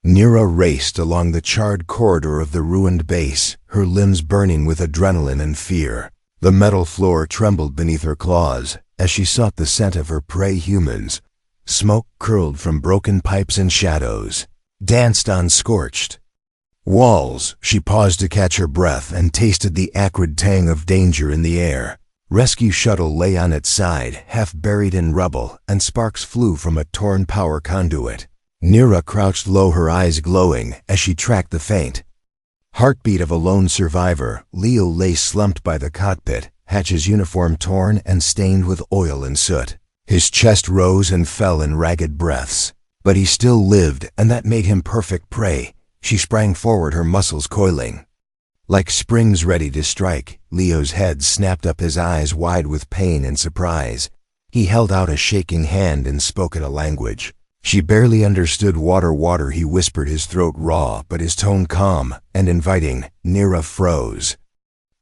Nira raced along the charred corridor of the ruined base, her limbs burning with adrenaline and fear. The metal floor trembled beneath her claws as she sought the scent of her prey humans. Smoke curled from broken pipes and shadows, danced on scorched walls. She paused to catch her breath and tasted the acrid tang of danger in the air. Rescue shuttle lay on its side, half buried in rubble, and sparks flew from a torn power conduit. Nira crouched low, her eyes glowing, as she tracked the faint heartbeat of a lone survivor. Leo lay slumped by the cockpit, Hatch's uniform torn and stained with oil and soot. His chest rose and fell in ragged breaths. But he still lived, and that made him perfect prey. She sprang forward, her muscles coiling like springs ready to strike. Leo's head snapped up, his eyes wide with pain and surprise. He held out a shaking hand and spoke in a language she barely understood. Water, he whispered, his throat raw, but his tone calm and inviting. Nira froze,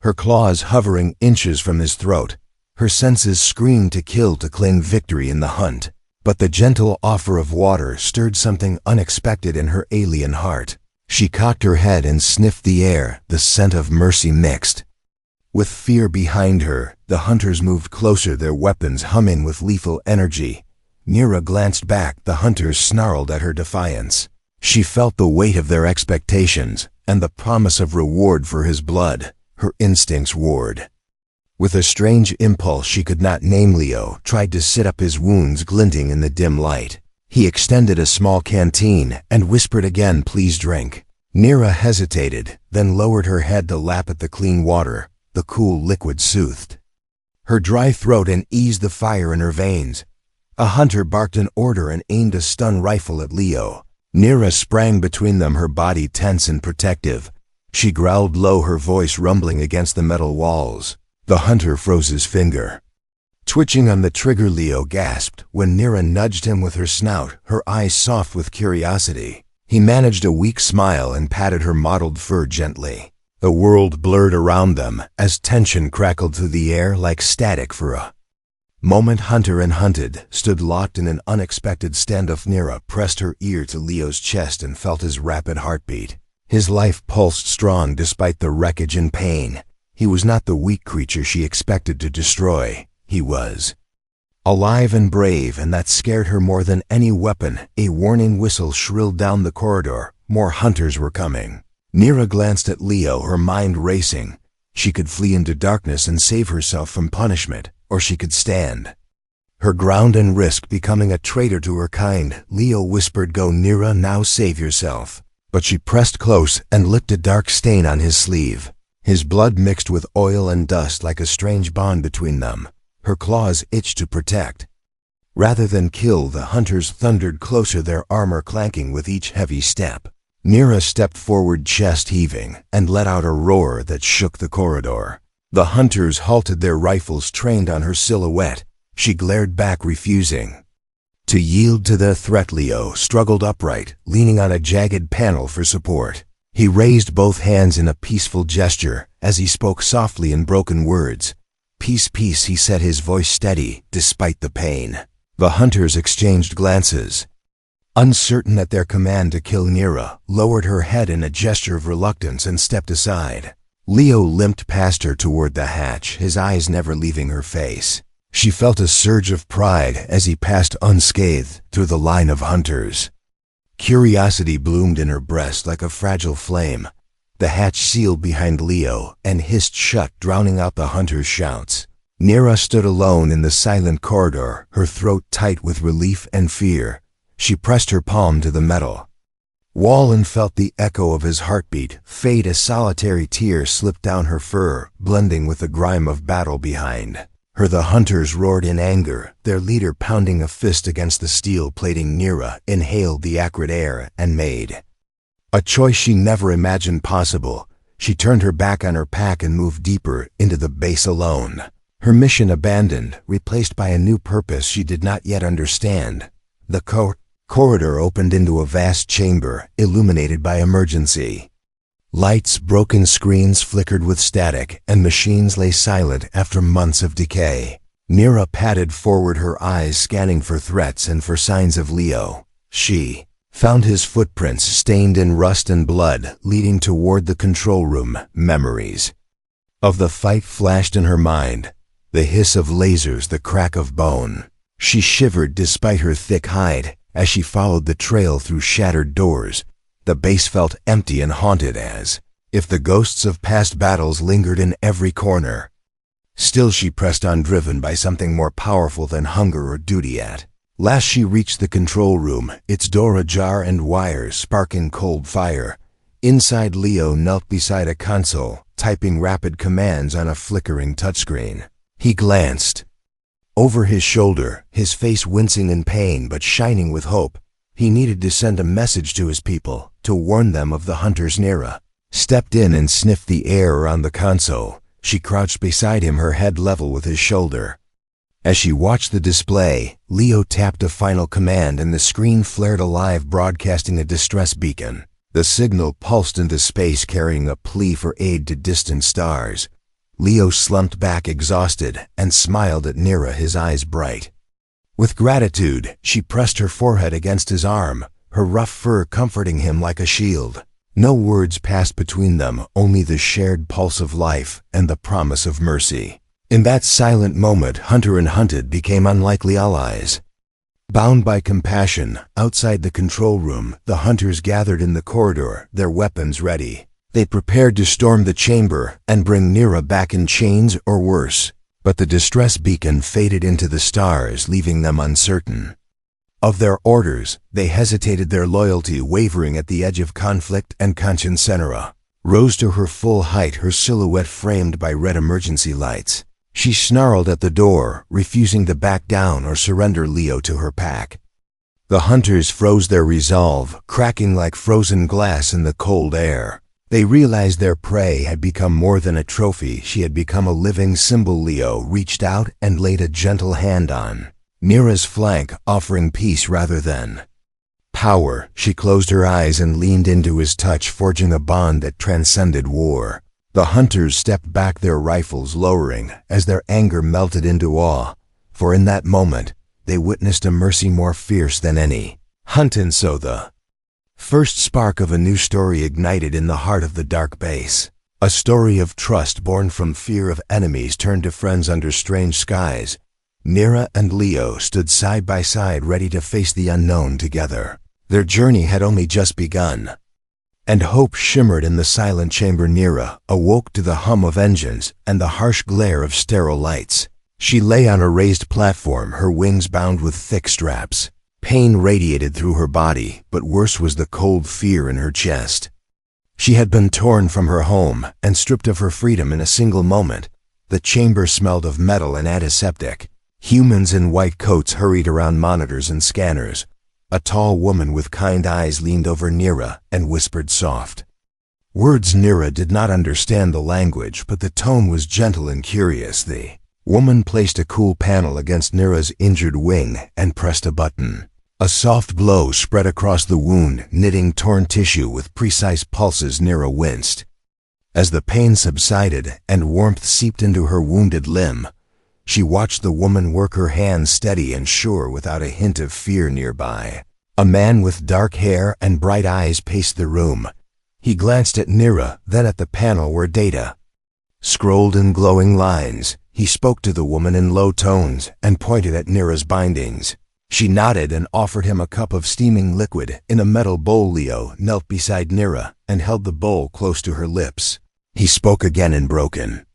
her claws hovering inches from his throat. Her senses screamed to kill, to claim victory in the hunt. But the gentle offer of water stirred something unexpected in her alien heart. She cocked her head and sniffed the air, the scent of mercy mixed with fear behind her. The hunters moved closer, their weapons humming with lethal energy. Nira glanced back, the hunters snarled at her defiance. She felt the weight of their expectations and the promise of reward for his blood. Her instincts warred. With a strange impulse she could not name, Leo tried to sit up, his wounds glinting in the dim light. He extended a small canteen and whispered again, "Please drink." Nira hesitated, then lowered her head to lap at the clean water. The cool liquid soothed her dry throat and eased the fire in her veins. A hunter barked an order and aimed a stun rifle at Leo. Nira sprang between them, her body tense and protective. She growled low, her voice rumbling against the metal walls. The hunter froze his finger, twitching on the trigger. Leo gasped when Nira nudged him with her snout, her eyes soft with curiosity. He managed a weak smile and patted her mottled fur gently. The world blurred around them as tension crackled through the air like static for a moment. Hunter and hunted stood locked in an unexpected standoff. Nira pressed her ear to Leo's chest and felt his rapid heartbeat. His life pulsed strong despite the wreckage and pain. He was not the weak creature she expected to destroy. He was alive and brave, and that scared her more than any weapon. A warning whistle shrilled down the corridor. More hunters were coming. Nira glanced at Leo, her mind racing. She could flee into darkness and save herself from punishment, or she could stand her ground and risk becoming a traitor to her kind. Leo whispered, "Go, Nira, now save yourself." But she pressed close and licked a dark stain on his sleeve. His blood mixed with oil and dust like a strange bond between them. Her claws itched to protect rather than kill. The hunters thundered closer, their armor clanking with each heavy step. Nira stepped forward, chest heaving, and let out a roar that shook the corridor. The hunters halted, their rifles trained on her silhouette. She glared back, refusing to yield to their threat. Leo struggled upright, leaning on a jagged panel for support. He raised both hands in a peaceful gesture as he spoke softly in broken words. "Peace, peace," he said, his voice steady despite the pain. The hunters exchanged glances, uncertain at their command to kill. Nira lowered her head in a gesture of reluctance and stepped aside. Leo limped past her toward the hatch, his eyes never leaving her face. She felt a surge of pride as he passed unscathed through the line of hunters. Curiosity bloomed in her breast like a fragile flame. The hatch sealed behind Leo and hissed shut, drowning out the hunters' shouts. Nira stood alone in the silent corridor, her throat tight with relief and fear. She pressed her palm to the metal wall and felt the echo of his heartbeat fade. A solitary tear slipped down her fur, blending with the grime of battle behind her. The hunters roared in anger, their leader pounding a fist against the steel plating. Nira inhaled the acrid air and made a choice she never imagined possible. She turned her back on her pack and moved deeper into the base alone. Her mission abandoned, replaced by a new purpose she did not yet understand. The corridor opened into a vast chamber, illuminated by emergency lights. Broken screens flickered with static, and machines lay silent after months of decay. Nira padded forward, her eyes scanning for threats and for signs of Leo. She found his footprints stained in rust and blood, leading toward the control room. Memories of the fight flashed in her mind, the hiss of lasers, the crack of bone. She shivered despite her thick hide as she followed the trail through shattered doors. The base felt empty and haunted, as if the ghosts of past battles lingered in every corner. Still she pressed on, driven by something more powerful than hunger or duty. At last she reached the control room, its door ajar and wires sparking cold fire. Inside, Leo knelt beside a console, typing rapid commands on a flickering touchscreen. He glanced over his shoulder, his face wincing in pain but shining with hope. He needed to send a message to his people, to warn them of the hunters. Nira stepped in and sniffed the air around the console. She crouched beside him, her head level with his shoulder. As she watched the display, Leo tapped a final command and the screen flared alive, broadcasting a distress beacon. The signal pulsed into space, carrying a plea for aid to distant stars. Leo slumped back exhausted and smiled at Nira, his eyes bright with gratitude. She pressed her forehead against his arm, her rough fur comforting him like a shield. No words passed between them, only the shared pulse of life and the promise of mercy. In that silent moment, hunter and hunted became unlikely allies. Bound by compassion, outside the control room, the hunters gathered in the corridor, their weapons ready. They prepared to storm the chamber and bring Nira back in chains or worse. But the distress beacon faded into the stars, leaving them uncertain of their orders. They hesitated, their loyalty wavering at the edge of conflict, and conscience. Nira rose to her full height, her silhouette framed by red emergency lights. She snarled at the door, refusing to back down or surrender Leo to her pack. The hunters froze, their resolve cracking like frozen glass in the cold air. They realized their prey had become more than a trophy. She had become a living symbol. Leo reached out and laid a gentle hand on Nira's flank, offering peace rather than power. She closed her eyes and leaned into his touch, forging a bond that transcended war. The hunters stepped back, their rifles lowering as their anger melted into awe, for in that moment they witnessed a mercy more fierce than any hunt. And so the first spark of a new story ignited in the heart of the dark base. A story of trust born from fear of enemies turned to friends under strange skies. Nira and Leo stood side by side, ready to face the unknown together. Their journey had only just begun, and hope shimmered in the silent chamber. Nira awoke to the hum of engines and the harsh glare of sterile lights. She lay on a raised platform, her wings bound with thick straps. Pain radiated through her body, but worse was the cold fear in her chest. She had been torn from her home and stripped of her freedom in a single moment. The chamber smelled of metal and antiseptic. Humans in white coats hurried around monitors and scanners. A tall woman with kind eyes leaned over Nira and whispered soft words. Nira did not understand the language, but the tone was gentle and curious. The woman placed a cool panel against Nira's injured wing and pressed a button. A soft glow spread across the wound, knitting torn tissue with precise pulses. Nira winced as the pain subsided and warmth seeped into her wounded limb. She watched the woman work, her hands steady and sure, without a hint of fear. Nearby, a man with dark hair and bright eyes paced the room. He glanced at Nira, then at the panel where data scrolled in glowing lines. He spoke to the woman in low tones and pointed at Nira's bindings. She nodded and offered him a cup of steaming liquid in a metal bowl. Leo knelt beside Nira and held the bowl close to her lips. He spoke again in broken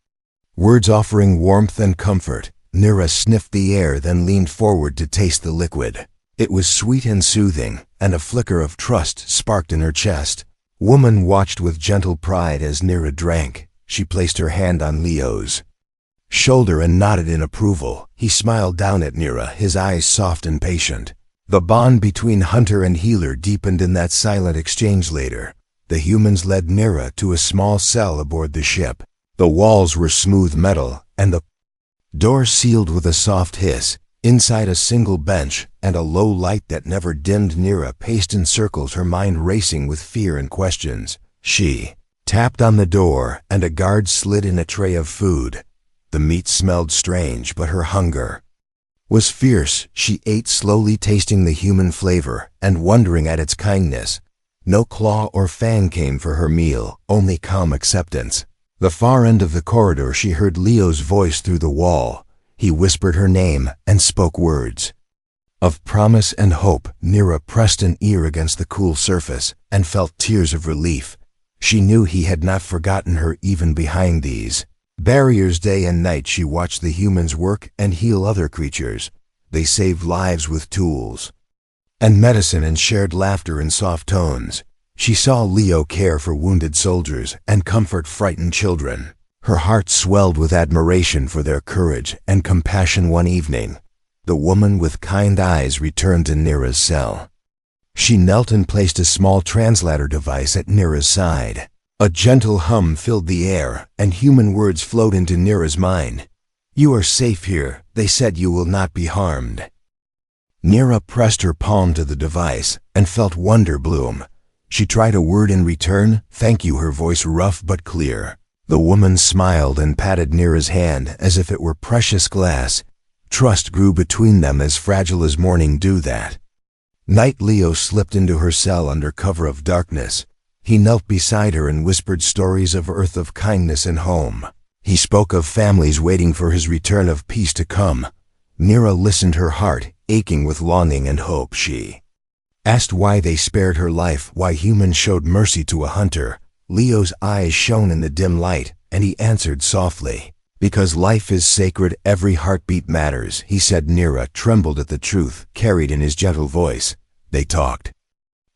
words, offering warmth and comfort. Nira sniffed the air, then leaned forward to taste the liquid. It was sweet and soothing, and a flicker of trust sparked in her chest. Woman watched with gentle pride as Nira drank. She placed her hand on Leo's shoulder and nodded in approval. He smiled down at Nira, his eyes soft and patient. The bond between hunter and healer deepened in that silent exchange. Later, the humans led Nira to a small cell aboard the ship. The walls were smooth metal, and the door sealed with a soft hiss. Inside, a single bench and a low light that never dimmed. Nira paced in circles, her mind racing with fear and questions. She tapped on the door, and a guard slid in a tray of food. The meat smelled strange, but her hunger was fierce. She ate slowly, tasting the human flavor and wondering at its kindness. No claw or fang came for her meal, only calm acceptance. The far end of the corridor, she heard Leo's voice through the wall. He whispered her name and spoke words of promise and hope. Nira pressed an ear against the cool surface and felt tears of relief. She knew he had not forgotten her even behind these barriers. Day and night she watched the humans work and heal other creatures. They saved lives with tools and medicine and shared laughter in soft tones. She saw Leo care for wounded soldiers and comfort frightened children. Her heart swelled with admiration for their courage and compassion. One evening, the woman with kind eyes returned to Nira's cell. She knelt and placed a small translator device at Nira's side. A gentle hum filled the air, and human words flowed into Nira's mind. "You are safe here," they said. "You will not be harmed." Nira pressed her palm to the device and felt wonder bloom. She tried a word in return, "Thank you," her voice rough but clear. The woman smiled and patted Nira's hand as if it were precious glass. Trust grew between them, as fragile as morning dew. That night Leo slipped into her cell under cover of darkness. He knelt beside her and whispered stories of earth, of kindness and home. He spoke of families waiting for his return, of peace to come. Nira listened, her heart aching with longing and hope. She asked why they spared her life, why humans showed mercy to a hunter. Leo's eyes shone in the dim light, and he answered softly, "Because life is sacred, every heartbeat matters," he said. Nira trembled at the truth carried in his gentle voice. They talked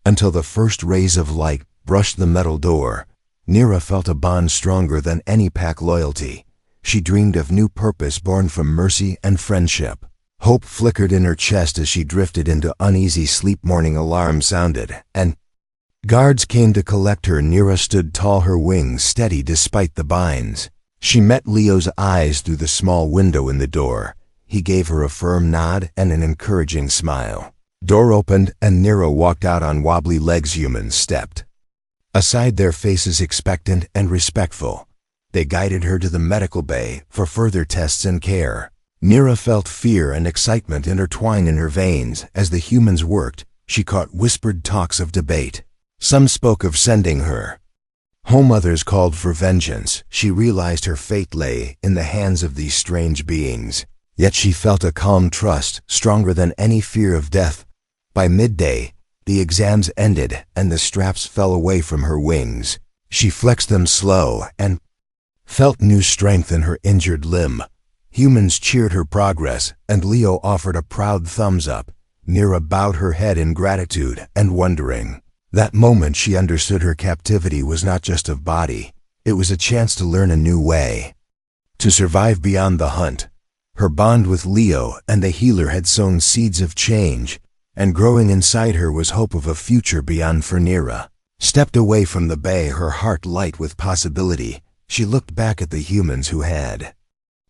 until the first rays of light brushed the metal door. Nira felt a bond stronger than any pack loyalty. She dreamed of new purpose born from mercy and friendship. Hope flickered in her chest as she drifted into uneasy sleep. Morning alarm sounded, and guards came to collect her. Nira stood tall, her wings steady despite the binds. She met Leo's eyes through the small window in the door. He gave her a firm nod and an encouraging smile. Door opened and Nira walked out on wobbly legs. Humans stepped aside, their faces expectant and respectful. They guided her to the medical bay for further tests and care. Nira felt fear and excitement intertwine in her veins. As the humans worked, she caught whispered talks of debate. Some spoke of sending her home, others called for vengeance. She realized her fate lay in the hands of these strange beings. Yet she felt a calm trust, stronger than any fear of death. By midday, the exams ended and the straps fell away from her wings. She flexed them slow and felt new strength in her injured limb. Humans cheered her progress, and Leo offered a proud thumbs up. Nira bowed her head in gratitude and wondering. That moment she understood her captivity was not just of body. It was a chance to learn a new way to survive beyond the hunt. Her bond with Leo and the healer had sown seeds of change, and growing inside her was hope of a future beyond. For Nira stepped away from the bay, her heart light with possibility. She looked back at the humans who had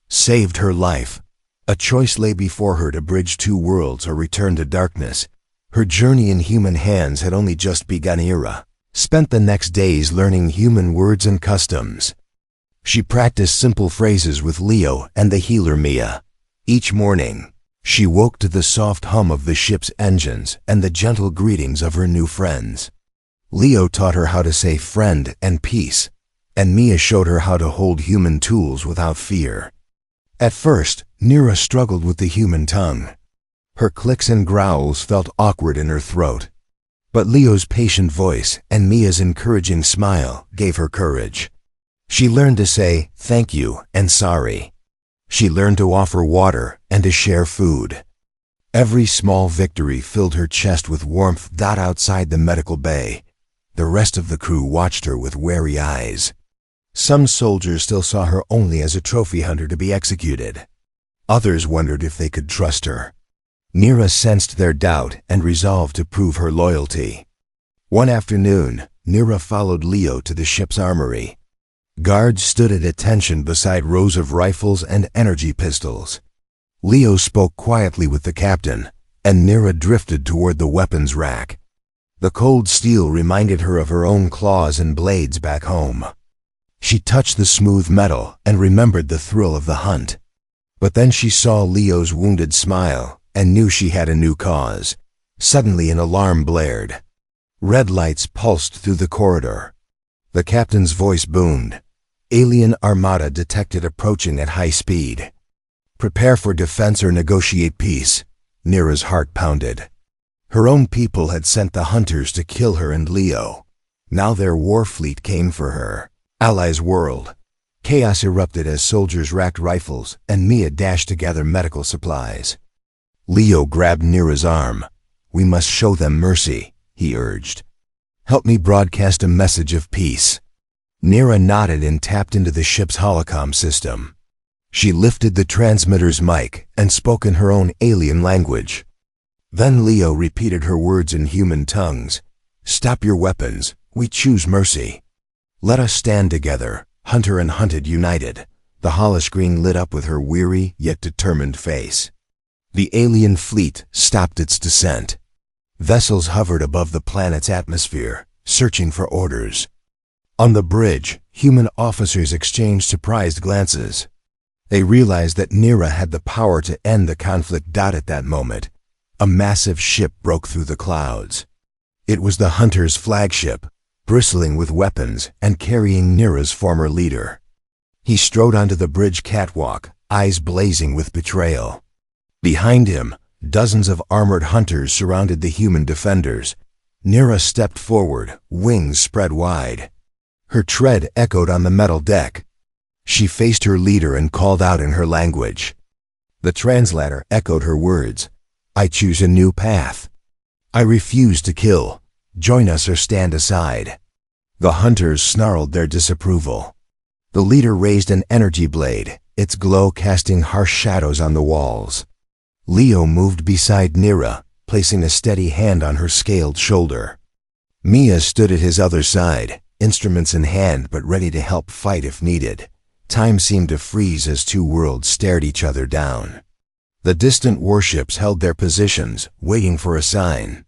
saved her life. A choice lay before her, to bridge two worlds or return to darkness. Her journey in human hands had only just begun. Nira spent the next days learning human words and customs. She practiced simple phrases with Leo and the healer Mia. Each morning, she woke to the soft hum of the ship's engines and the gentle greetings of her new friends. Leo taught her how to say friend and peace, and Mia showed her how to hold human tools without fear. At first, Nira struggled with the human tongue. Her clicks and growls felt awkward in her throat. But Leo's patient voice and Mia's encouraging smile gave her courage. She learned to say thank you and sorry. She learned to offer water and to share food. Every small victory filled her chest with warmth. Outside the medical bay, the rest of the crew watched her with wary eyes. Some soldiers still saw her only as a trophy hunter to be executed. Others wondered if they could trust her. Nira sensed their doubt and resolved to prove her loyalty. One afternoon, Nira followed Leo to the ship's armory. Guards stood at attention beside rows of rifles and energy pistols. Leo spoke quietly with the captain, and Nira drifted toward the weapons rack. The cold steel reminded her of her own claws and blades back home. She touched the smooth metal and remembered the thrill of the hunt. But then she saw Leo's wounded smile and knew she had a new cause. Suddenly an alarm blared. Red lights pulsed through the corridor. The captain's voice boomed. Alien armada detected approaching at high speed. Prepare for defense or negotiate peace. Nira's heart pounded. Her own people had sent the hunters to kill her and Leo. Now their war fleet came for her. Allies whirled. Chaos erupted as soldiers racked rifles and Mia dashed to gather medical supplies. Leo grabbed Nira's arm. We must show them mercy, he urged. Help me broadcast a message of peace. Nira nodded and tapped into the ship's holocom system. She lifted the transmitter's mic and spoke in her own alien language. Then Leo repeated her words in human tongues. Stop your weapons. We choose mercy. Let us stand together, hunter and hunted united. The holoscreen lit up with her weary yet determined face. The alien fleet stopped its descent. Vessels hovered above the planet's atmosphere, searching for orders. On the bridge, human officers exchanged surprised glances. They realized that Nira had the power to end the conflict. At that moment, a massive ship broke through the clouds. It was the Hunter's flagship, bristling with weapons and carrying Nira's former leader. He strode onto the bridge catwalk, eyes blazing with betrayal. Behind him, dozens of armored hunters surrounded the human defenders. Nira stepped forward, wings spread wide. Her tread echoed on the metal deck. She faced her leader and called out in her language. The translator echoed her words. I choose a new path. I refuse to kill. Join us or stand aside. The hunters snarled their disapproval. The leader raised an energy blade, its glow casting harsh shadows on the walls. Leo moved beside Nira, placing a steady hand on her scaled shoulder. Mia stood at his other side, instruments in hand but ready to help fight if needed. Time seemed to freeze as two worlds stared each other down. The distant warships held their positions, waiting for a sign.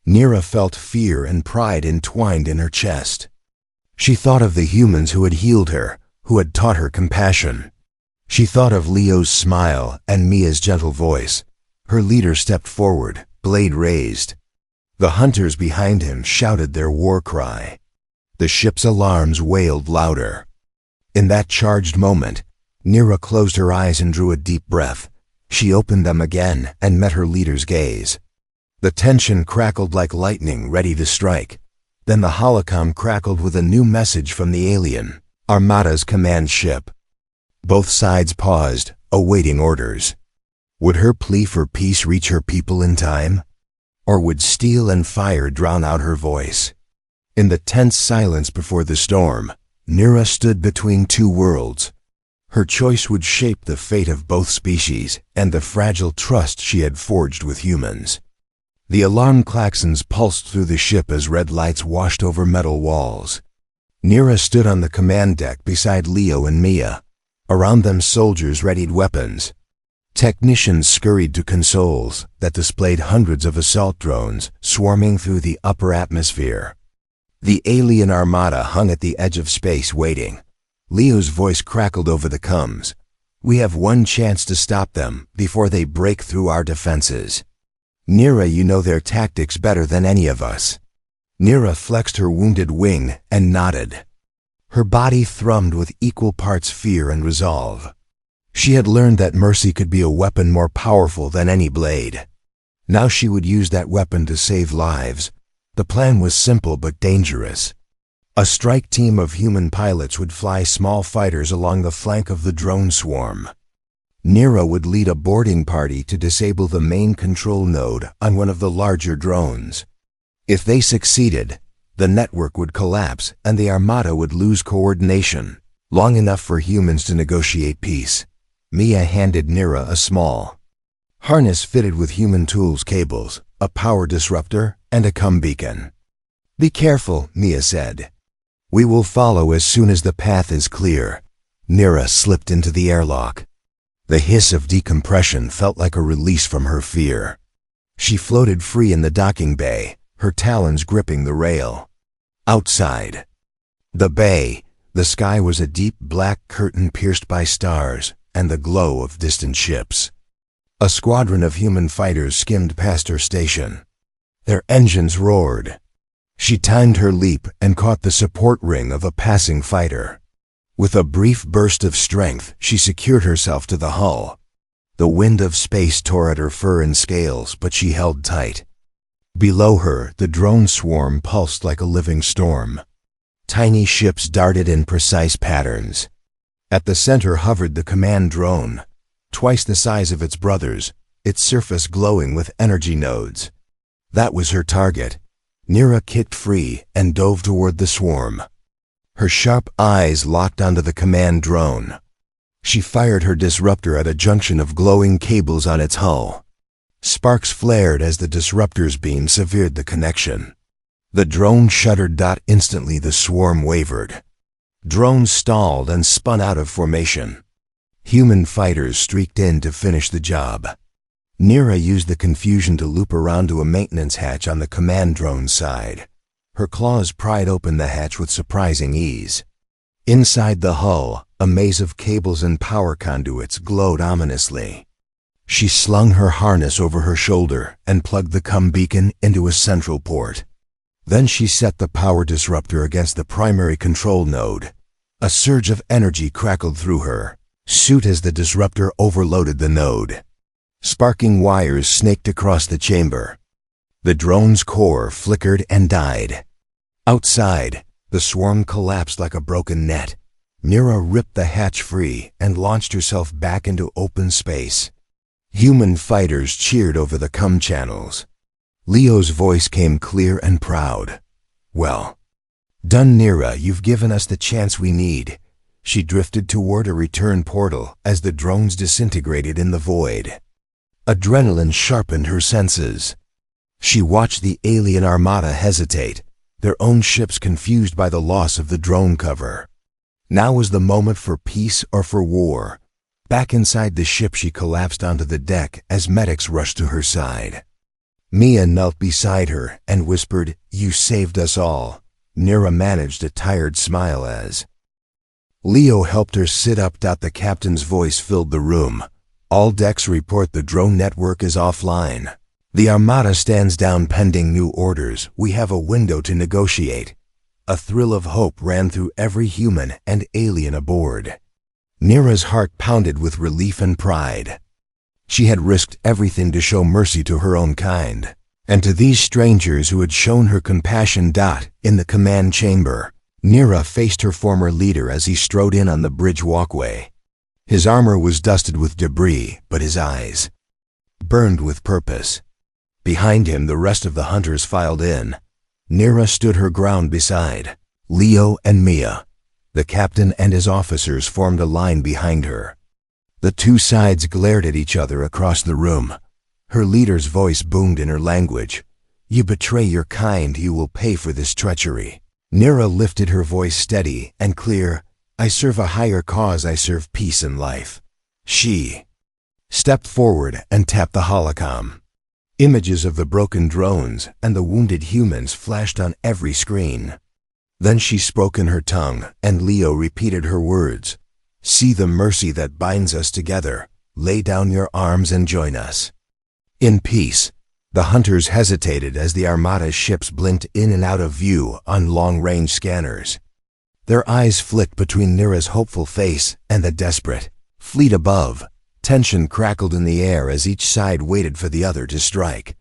Nira felt fear and pride entwined in her chest. She thought of the humans who had healed her, who had taught her compassion. She thought of Leo's smile and Mia's gentle voice. Her leader stepped forward, blade raised. The hunters behind him shouted their war cry. The ship's alarms wailed louder. In that charged moment, Nira closed her eyes and drew a deep breath. She opened them again and met her leader's gaze. The tension crackled like lightning, ready to strike. Then the holocom crackled with a new message from the alien, Armada's command ship. Both sides paused, awaiting orders. Would her plea for peace reach her people in time? Or would steel and fire drown out her voice? In the tense silence before the storm, Nira stood between two worlds. Her choice would shape the fate of both species and the fragile trust she had forged with humans. The alarm klaxons pulsed through the ship as red lights washed over metal walls. Nira stood on the command deck beside Leo and Mia. Around them soldiers readied weapons. Technicians scurried to consoles that displayed hundreds of assault drones swarming through the upper atmosphere. The alien armada hung at the edge of space waiting. Leo's voice crackled over the comms. We have one chance to stop them before they break through our defenses. Nira, you know their tactics better than any of us. Nira flexed her wounded wing and nodded. Her body thrummed with equal parts fear and resolve. She had learned that mercy could be a weapon more powerful than any blade. Now she would use that weapon to save lives. The plan was simple but dangerous. A strike team of human pilots would fly small fighters along the flank of the drone swarm. Nira would lead a boarding party to disable the main control node on one of the larger drones. If they succeeded, the network would collapse and the armada would lose coordination, long enough for humans to negotiate peace. Mia handed Nira a small harness fitted with human tools cables, a power disruptor, and a comm beacon. Be careful, Mia said. We will follow as soon as the path is clear. Nira slipped into the airlock. The hiss of decompression felt like a release from her fear. She floated free in the docking bay, her talons gripping the rail. Outside the bay, the sky was a deep black curtain pierced by stars, and the glow of distant ships. A squadron of human fighters skimmed past her station. Their engines roared. She timed her leap and caught the support ring of a passing fighter. With a brief burst of strength, she secured herself to the hull. The wind of space tore at her fur and scales, but she held tight. Below her, the drone swarm pulsed like a living storm. Tiny ships darted in precise patterns. At the center hovered the command drone, twice the size of its brothers, its surface glowing with energy nodes. That was her target. Nira kicked free and dove toward the swarm. Her sharp eyes locked onto the command drone. She fired her disruptor at a junction of glowing cables on its hull. Sparks flared as the disruptor's beam severed the connection. The drone shuddered. Instantly the swarm wavered. Drones stalled and spun out of formation. Human fighters streaked in to finish the job. Nira used the confusion to loop around to a maintenance hatch on the command drone side. Her claws pried open the hatch with surprising ease. Inside the hull, a maze of cables and power conduits glowed ominously. She slung her harness over her shoulder and plugged the comm beacon into a central port. Then she set the power disruptor against the primary control node. A surge of energy crackled through her suit as the disruptor overloaded the node. Sparking wires snaked across the chamber. The drone's core flickered and died. Outside, the swarm collapsed like a broken net. Nira ripped the hatch free and launched herself back into open space. Human fighters cheered over the comm channels. Leo's voice came clear and proud. "Well done, Nira, you've given us the chance we need." She drifted toward a return portal as the drones disintegrated in the void. Adrenaline sharpened her senses. She watched the alien armada hesitate, their own ships confused by the loss of the drone cover. Now was the moment for peace or for war. Back inside the ship, she collapsed onto the deck as medics rushed to her side. Mia knelt beside her and whispered, "You saved us all." Nira managed a tired smile as Leo helped her sit up. The captain's voice filled the room. "All decks report the drone network is offline. The Armada stands down pending new orders. We have a window to negotiate." A thrill of hope ran through every human and alien aboard. Nira's heart pounded with relief and pride. She had risked everything to show mercy to her own kind, and to these strangers who had shown her compassion. In the command chamber, Nira faced her former leader as he strode in on the bridge walkway. His armor was dusted with debris, but his eyes burned with purpose. Behind him, the rest of the hunters filed in. Nira stood her ground beside Leo and Mia. The captain and his officers formed a line behind her. The two sides glared at each other across the room. Her leader's voice boomed in her language. "You betray your kind, you will pay for this treachery." Nira lifted her voice steady and clear. "I serve a higher cause. I serve peace and life." She stepped forward and tapped the holocom. Images of the broken drones and the wounded humans flashed on every screen. Then she spoke in her tongue, and Leo repeated her words. "See the mercy that binds us together. Lay down your arms and join us." In peace, the hunters hesitated as the Armada's ships blinked in and out of view on long-range scanners. Their eyes flicked between Nira's hopeful face and the desperate fleet above. Tension crackled in the air as each side waited for the other to strike.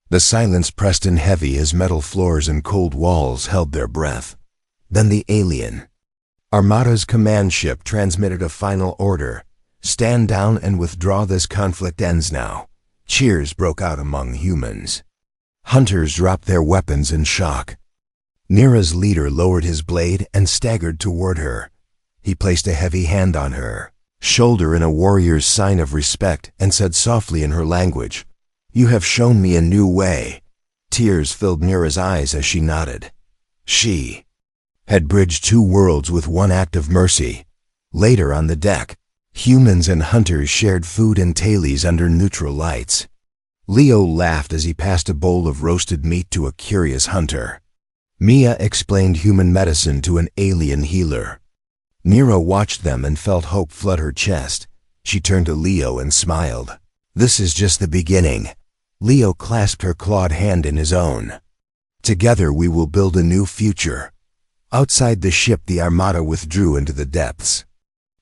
The silence pressed in heavy as metal floors and cold walls held their breath. Then the alien Armada's command ship transmitted a final order. "Stand down and withdraw. This conflict ends now." Cheers broke out among humans. Hunters dropped their weapons in shock. Nira's leader lowered his blade and staggered toward her. He placed a heavy hand on her shoulder in a warrior's sign of respect and said softly in her language, "You have shown me a new way." Tears filled Nira's eyes as she nodded. She had bridged two worlds with one act of mercy. Later on the deck, humans and hunters shared food and tailies under neutral lights. Leo laughed as he passed a bowl of roasted meat to a curious hunter. Mia explained human medicine to an alien healer. Nira watched them and felt hope flood her chest. She turned to Leo and smiled. "This is just the beginning." Leo clasped her clawed hand in his own. "Together we will build a new future." Outside the ship, the armada withdrew into the depths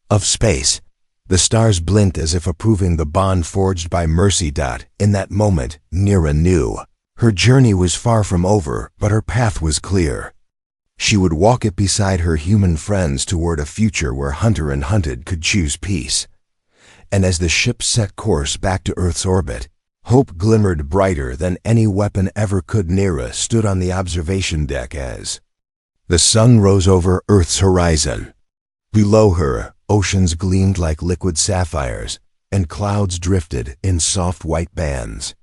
of space. The stars blinked as if approving the bond forged by Mercy. In that moment, Nira knew. Her journey was far from over, but her path was clear. She would walk it beside her human friends toward a future where hunter and hunted could choose peace. And as the ship set course back to Earth's orbit, hope glimmered brighter than any weapon ever could. Nira stood on the observation deck as the sun rose over Earth's horizon. Below her, oceans gleamed like liquid sapphires, and clouds drifted in soft white bands.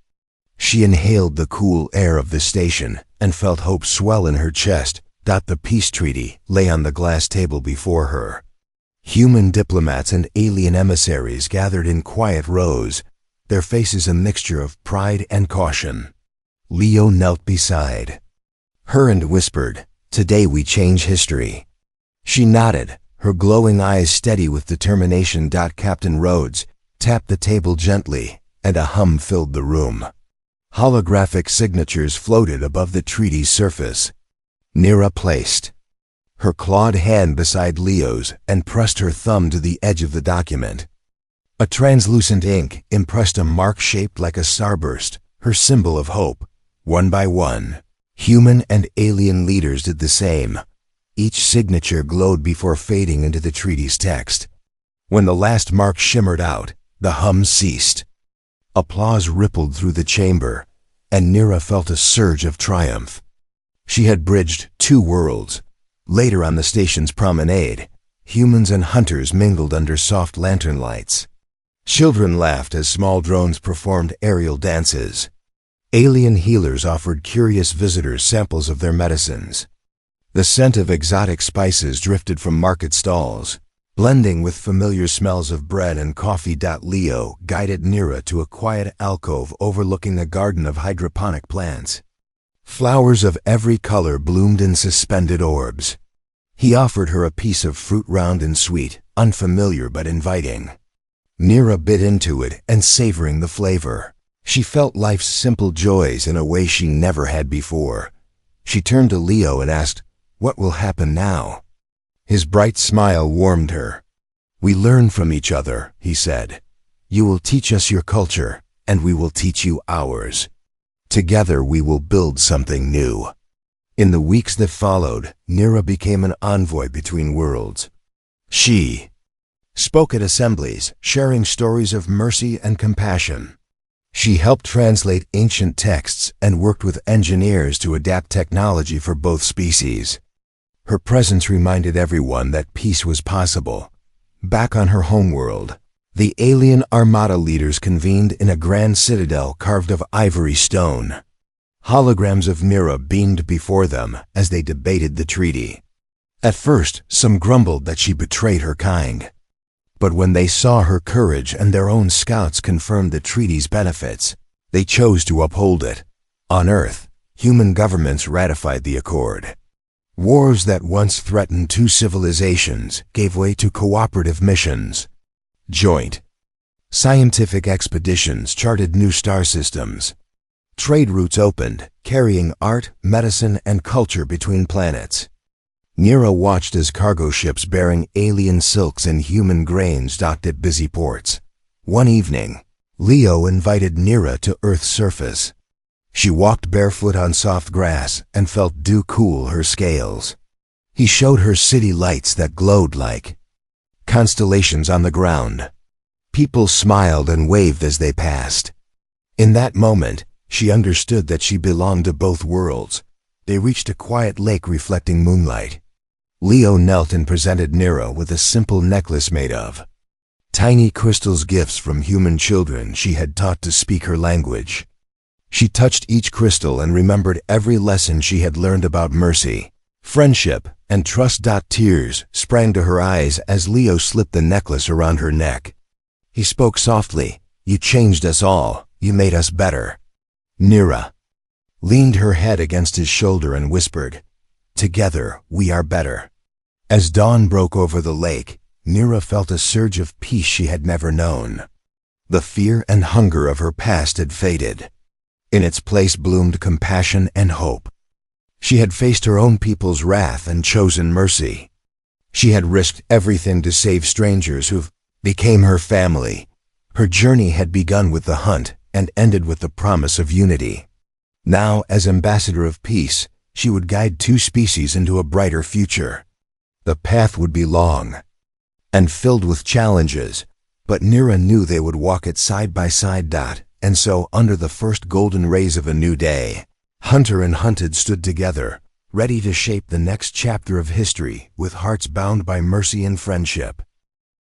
She inhaled the cool air of the station and felt hope swell in her chest. The peace treaty lay on the glass table before her. Human diplomats and alien emissaries gathered in quiet rows, their faces a mixture of pride and caution. Leo knelt beside her and whispered, "Today we change history." She nodded, her glowing eyes steady with determination. Captain Rhodes tapped the table gently, and a hum filled the room. Holographic signatures floated above the treaty's surface. Nira placed her clawed hand beside Leo's and pressed her thumb to the edge of the document. A translucent ink impressed a mark shaped like a starburst, her symbol of hope. One by one, human and alien leaders did the same. Each signature glowed before fading into the treaty's text. When the last mark shimmered out, the hum ceased. Applause rippled through the chamber, and Nira felt a surge of triumph. She had bridged two worlds. Later on the station's promenade, humans and hunters mingled under soft lantern lights. Children laughed as small drones performed aerial dances. Alien healers offered curious visitors samples of their medicines. The scent of exotic spices drifted from market stalls, blending with familiar smells of bread and coffee. Leo guided Nira to a quiet alcove overlooking a garden of hydroponic plants. Flowers of every color bloomed in suspended orbs. He offered her a piece of fruit, round and sweet, unfamiliar but inviting. Nira bit into it and savoring the flavor. She felt life's simple joys in a way she never had before. She turned to Leo and asked, "What will happen now?" His bright smile warmed her. "We learn from each other," he said. "You will teach us your culture, and we will teach you ours. Together we will build something new." In the weeks that followed, Nira became an envoy between worlds. She spoke at assemblies, sharing stories of mercy and compassion. She helped translate ancient texts and worked with engineers to adapt technology for both species. Her presence reminded everyone that peace was possible. Back on her homeworld, the alien armada leaders convened in a grand citadel carved of ivory stone. Holograms of Nira beamed before them as they debated the treaty. At first, some grumbled that she betrayed her kind. But when they saw her courage and their own scouts confirmed the treaty's benefits, they chose to uphold it. On Earth, human governments ratified the accord. Wars that once threatened two civilizations gave way to cooperative missions. Joint scientific expeditions charted new star systems. Trade routes opened, carrying art, medicine, and culture between planets. Nira watched as cargo ships bearing alien silks and human grains docked at busy ports. One evening, Leo invited Nira to Earth's surface. She walked barefoot on soft grass and felt dew cool her scales. He showed her city lights that glowed like constellations on the ground. People smiled and waved as they passed. In that moment, she understood that she belonged to both worlds. They reached a quiet lake reflecting moonlight. Leo knelt and presented Nira with a simple necklace made of tiny crystals, gifts from human children she had taught to speak her language. She touched each crystal and remembered every lesson she had learned about mercy, friendship, and trust. Tears sprang to her eyes as Leo slipped the necklace around her neck. He spoke softly, "You changed us all. You made us better." Nira leaned her head against his shoulder and whispered, "Together we are better." As dawn broke over the lake, Nira felt a surge of peace she had never known. The fear and hunger of her past had faded. In its place bloomed compassion and hope. She had faced her own people's wrath and chosen mercy. She had risked everything to save strangers who became her family. Her journey had begun with the hunt and ended with the promise of unity. Now, as ambassador of peace, she would guide two species into a brighter future. The path would be long and filled with challenges, but Nira knew they would walk it side by side. And so, under the first golden rays of a new day, hunter and hunted stood together, ready to shape the next chapter of history with hearts bound by mercy and friendship.